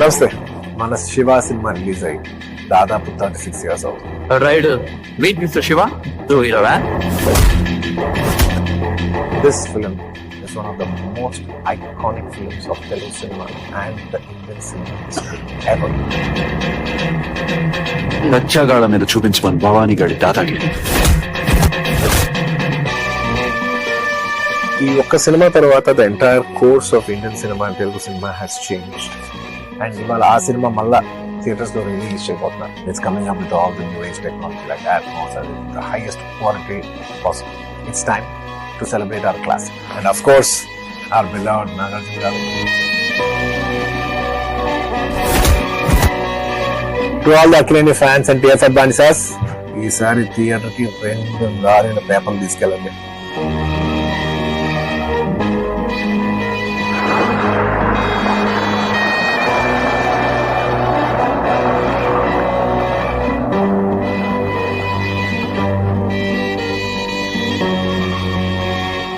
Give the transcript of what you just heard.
నమస్తే. మన Shiva cinema release అయ్యి దాదాపు 36 years అవుతుంది. Right. Meet Mr. Shiva. Do you know that? This film is one of the most iconic films of Telugu cinema and the Indian cinema history ever. లచ్చగాళ్ళ మీద చూపించమని భవానీ గడి దాదాగిరి. ఈ ఒక్క సినిమా తర్వాత the entire course of Indian cinema and Telugu cinema has changed. And ఇవాళ ఆ cinema మళ్ళా theatres లో రిలీజ్ చేయబోతున్నారు. It's coming up with all the new age technology like Atmos and the highest quality possible. It's time to celebrate our classic and of course our beloved Nagarjuna garu. To all the Akileni fans and TFF Bandisas, ఈసారి theatre కి 2 లారీల పేపర్లు తీసుకెళ్ళండి.